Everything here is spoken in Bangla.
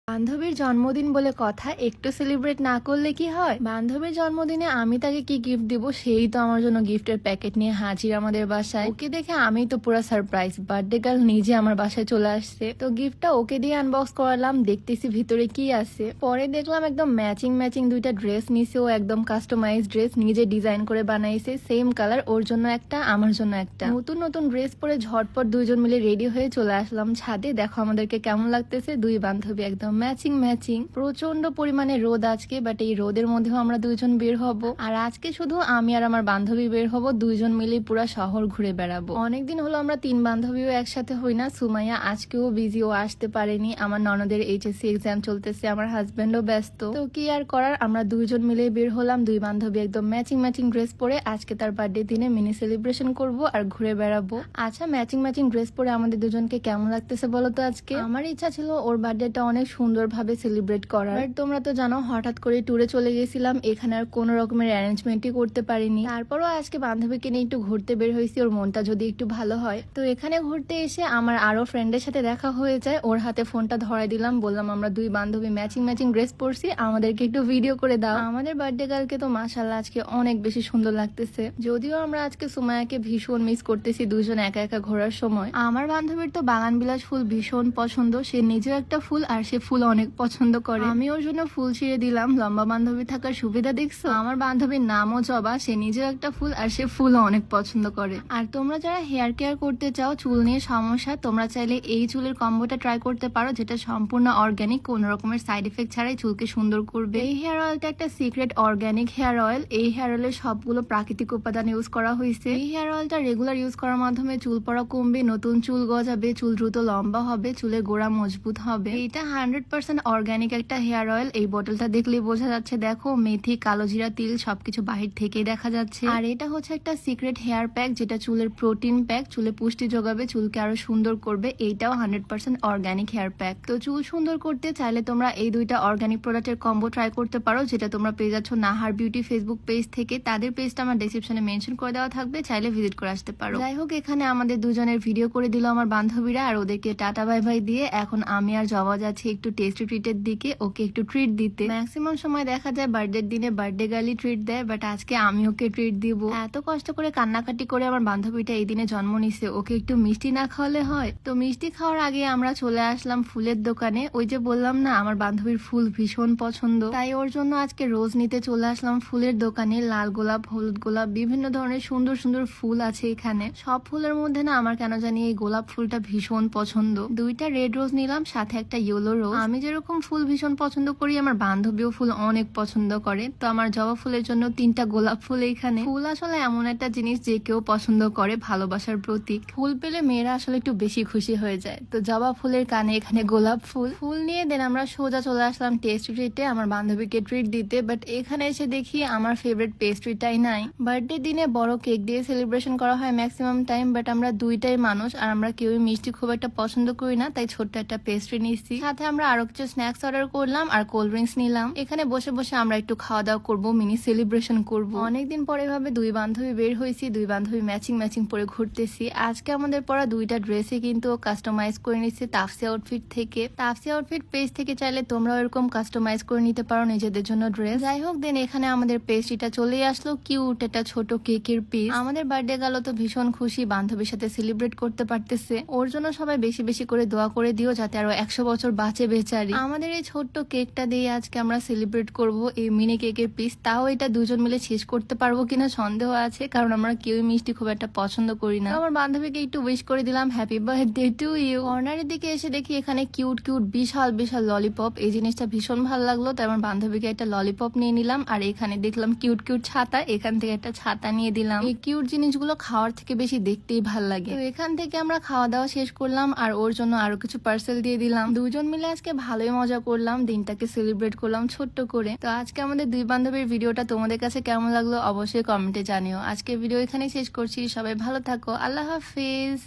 বান্ধবীর জন্মদিন বলে কথা, একটু সেলিব্রেট না করলে কি হয়? বান্ধবীর জন্মদিনে আমি তাকে কি গিফট দিব, সেই তো আমার জন্য গিফটের প্যাকেট নিয়ে হাজির আমাদের বাসায়। ওকে দেখে আমি তো পুরো সারপ্রাইজ, বার্থডে গার্ল নিজে আমার বাসায় চলে আসছে। তো গিফটটা ওকে দিয়ে আনবক্স করালাম, দেখতেছি ভিতরে কি আছে। পরে দেখলাম একদম ম্যাচিং ম্যাচিং দুইটা ড্রেস নিছে ও, একদম কাস্টমাইজ ড্রেস নিজে ডিজাইন করে বানাইছে, সেম কালার, ওর জন্য একটা আমার জন্য একটা। নতুন নতুন ড্রেস পরে ঝটপট দুইজন মিলে রেডি হয়ে চলে আসলাম ছাদে। দেখো আমাদেরকে কেমন লাগতেছে, দুই বান্ধবী একদম ম্যাচিং ম্যাচিং। প্রচন্ড পরিমাণে রোদ আজকে, বাট এই রোদের মধ্যেও আমরা দুইজন বের হব। আর আজকে শুধু আমি আর আমার বান্ধবী বের হব, দুইজন মিলে পুরা শহর ঘুরে বেড়াবো। অনেকদিন হলো আমরা তিন বান্ধবীও একসাথে হই না। সুমাইয়া আজকেও বিজি, ও আসতে পারেনি। আমার ননদের এইচএসসি এক্সাম চলতেছে, আমার হাজবেন্ডও ব্যস্ত। তো কি আর করার, আমরা দুইজন মিলে বের হলাম, দুই বান্ধবী একদম ম্যাচিং ম্যাচিং ড্রেস পরে। আজকে তার বার্থডে দিনে মিনি সেলিব্রেশন করব আর ঘুরে বেড়াবো। আচ্ছা, ম্যাচিং ম্যাচিং ড্রেস পরে আমাদের দুজনকে কেমন লাগতেছে বলো তো আজকে? আমার ইচ্ছা ছিল ওর বার্থডেটা অনেক সুন্দর ভাবে সেলিব্রেট করার, তোমরা তো জানো হঠাৎ করে ট্যুরে চলে গেছিলাম, এখানে আর কোনো রকমের অ্যারেঞ্জমেন্টই করতে পারিনি। তারপরও আজকে বান্ধবীকে নিয়ে একটু ঘুরতে বের হয়েছি, ওর মনটা যদি একটু ভালো হয়। তো এখানে ঘুরতে এসে আমার আরো ফ্রেন্ডের সাথে দেখা হয়ে যায়, ওর হাতে ফোনটা ধরাই দিলাম, বললাম আমরা দুই বান্ধবী ম্যাচিং ম্যাচিং ড্রেস পরছি, আমাদেরকে একটু ভিডিও করে দাও। আমাদের বার্থডে গার্লকে তো মাশাআল্লাহ আজকে অনেক বেশি সুন্দর লাগতেছে। যদিও আমরা আজকে সুমায়াকে ভীষণ মিস করতেছি দুজন একা একা ঘোরার সময়। আমার বান্ধবীর তো বাগান বিলাস ফুল ভীষণ পছন্দ, সে নিজেও একটা ফুল আর সে ফুল অনেক পছন্দ করে। আমি ওর জন্য ফুল ছিঁড়ে দিলাম, লম্বা বান্ধবী থাকার সুবিধা দেখছো। আমার বান্ধবীর নামও জবা, সে নিজেও একটা ফুল আর সে ফুলও অনেক পছন্দ করে। আর তোমরা যারা হেয়ার কেয়ার করতে চাও, চুল নিয়ে সমস্যা, তোমরা চাইলে এই চুলের কম্বোটা ট্রাই করতে পারো, যেটা সম্পূর্ণ অর্গানিক, কোনো রকমের সাইড এফেক্ট ছাড়াই চুলকে সুন্দর করবে। এই হেয়ার অয়েলটা একটা সিক্রেট অর্গানিক হেয়ার অয়েল। এই হেয়ার অয়েলের সবগুলো প্রাকৃতিক উপাদান ইউজ করা হয়েছে। এই হেয়ার অয়েলটা রেগুলার ইউজ করার মাধ্যমে চুল পড়া কমবে, নতুন চুল গজাবে, চুল দ্রুত লম্বা হবে, চুলের গোড়া মজবুত হবে। এটা 100% অর্গানিক একটা হেয়ার অয়েল। এই বোতলটা দেখলেই বোঝা যাচ্ছে, দেখো মেথি, কালো জিরা, তিল সবকিছু বাহির থেকেই দেখা যাচ্ছে। আর এটা হচ্ছে একটা সিক্রেট হেয়ার প্যাক, যেটা চুলের প্রোটিন প্যাক, চুলে পুষ্টি যোগাবে, চুলকে আরো সুন্দর করবে। এইটাও 100% অর্গানিক হেয়ার প্যাক। তো চুল সুন্দর করতে চাইলে তোমরা এই দুইটা অর্গানিক প্রোডাক্টের কম্বো ট্রাই করতে পারো, যেটা তোমরা পেয়ে যাচ্ছ নাহার বিউটি ফেসবুক পেজ থেকে। তাদের পেজটা আমার ডেসক্রিপশনে মেনশন করে দেওয়া থাকবে, চাইলে ভিজিট করে আসতে পারো। যাই হোক, এখানে আমাদের দুজনের ভিডিও করে দিল আমার বান্ধবীরা, আর ওদেরকে টাটা বাই বাই দিয়ে এখন আমি আর জবা যাচ্ছি একটু টেস্টি ট্রিটের দিকে, ওকে একটু ট্রিট দিতে। ম্যাক্সিমাম সময় দেখা যায় বার্থডে দিনে বার্থডে গার্লই ট্রিট দেয়, বাট আজকে আমি ওকে ট্রিট দিব। এত কষ্ট করে কান্নাকাটি করে আমার বান্ধবীটা এই দিনে জন্ম নিছে, ওকে একটু মিষ্টি না খাওয়ালে হয়? তো মিষ্টি খাওয়ার আগে আমরা চলে আসলাম ফুলের দোকানে। ওই যে বললাম না, আমার বান্ধবীর ফুল ভীষণ পছন্দ, তাই ওর জন্য আজকে রোজ নিতে চলে আসলাম ফুলের দোকানে। লাল গোলাপ, হলুদ গোলাপ, বিভিন্ন ধরনের সুন্দর সুন্দর ফুল আছে এখানে। সব ফুলের মধ্যে না আমার কেন জানি এই গোলাপ ফুলটা ভীষণ পছন্দ। দুইটা রেড রোজ নিলাম, সাথে একটা ইয়েলো রোজ। আমি যেরকম ফুল ভীষণ পছন্দ করি, আমার বান্ধবীও ফুল অনেক পছন্দ করে। তো আমার জবা ফুলের জন্য তিনটা গোলাপ ফুল এখানে। ফুল আসলে এমন একটা জিনিস যে কেউ পছন্দ করে, ভালোবাসার প্রতীক। ফুল পেলে মেয়েরা আসলে একটু বেশি খুশি হয়ে যায়। তো জবা ফুলের কানে এখানে গোলাপ ফুল। ফুল নিয়ে দেন আমরা সোজা চলে আসলাম টেস্টি ট্রিটে আমার বান্ধবীকে ট্রিট দিতে। বাট এখানে এসে দেখি আমার ফেভারিট পেস্ট্রিটাই নাই। বার্থডে দিনে বড় কেক দিয়ে সেলিব্রেশন করা হয় ম্যাক্সিমাম টাইম, বাট আমরা দুইটাই মানুষ আর আমরা কেউই মিষ্টি খুব একটা পছন্দ করি না, তাই ছোট্ট একটা পেস্ট্রি নিচ্ছি। সাথে আমরা আরো কিছু স্ন্যাক্স অর্ডার করলাম আর কোল্ড ড্রিঙ্কস নিলাম। এখানে বসে বসে আমরা একটু খাওয়া দাওয়া করবো, মিনি সেলিব্রেশন করবো। অনেকদিন পরে ভাবে দুই বান্ধবী বের হয়েছি, দুই বান্ধবী ম্যাচিং ম্যাচিং পরে ঘুরতেছি। আজকে আমাদের পরা দুইটা ড্রেসে কিন্তু কাস্টমাইজ করে নিচ্ছে তাফসি আউটফিট থেকে। তাফসি আউটফিট পেজ থেকে চাইলে তোমরাও এরকম কাস্টমাইজ করে নিতে পারো নিজেদের জন্য ড্রেস। যাই হোক, দেন এখানে আমাদের পেস্ট্রিটা চলে আসলো, কিউট একটা ছোট কেকের পিস। আমাদের বার্থডে গেল তো ভীষণ খুশি, বান্ধবীর সাথে সেলিব্রেট করতে পারতেছে। ওর জন্য সবাই বেশি বেশি করে দোয়া করে দিও, যাতে আরো 100 বছর বাঁচে বেচারি। আমাদের এই ছোট্ট কেকটা দিয়ে আজকে আমরা সেলিব্রেট করব, এই মিনি কেকের পিস। তাও এটা দুজন মিলে শেষ করতে পারবো কিনা সন্দেহ আছে, কারণ আমরা কেউই মিষ্টি খুব একটা পছন্দ করি না। আমার বান্ধবীকে একটু উইশ করে দিলাম হ্যাপি বার্থডে টু ইউ। কর্নারের দিকে এসে দেখি এখানে কিউট কিউট বিশাল বিশাল ললিপপ। এই জিনিসটা ভীষণ ভালো লাগলো, তাই আমার বান্ধবীকে একটা ললিপপ নিয়ে নিলাম। আর এখানে দেখলাম কিউট কিউট ছাতা, এখান থেকে একটা ছাতা নিয়ে দিলাম। এই কিউট জিনিসগুলো খাওয়ার থেকে বেশি দেখতেই ভাল লাগে। তো এখান থেকে আমরা খাওয়া দাওয়া শেষ করলাম আর ওর জন্য আরো কিছু পার্সেল দিয়ে দিলাম। দুজন মিলে আজকে ভালোই মজা করলাম, দিনটাকে সেলিব্রেট করলাম ছোট্ট করে। তো আজকে আমাদের দুই বান্ধবীর ভিডিওটা তোমাদের কাছে কেমন লাগলো অবশ্যই কমেন্টে জানিও। আজকে ভিডিও এখানেই শেষ করছি, সবাই ভালো থাকো, আল্লাহ হাফিজ।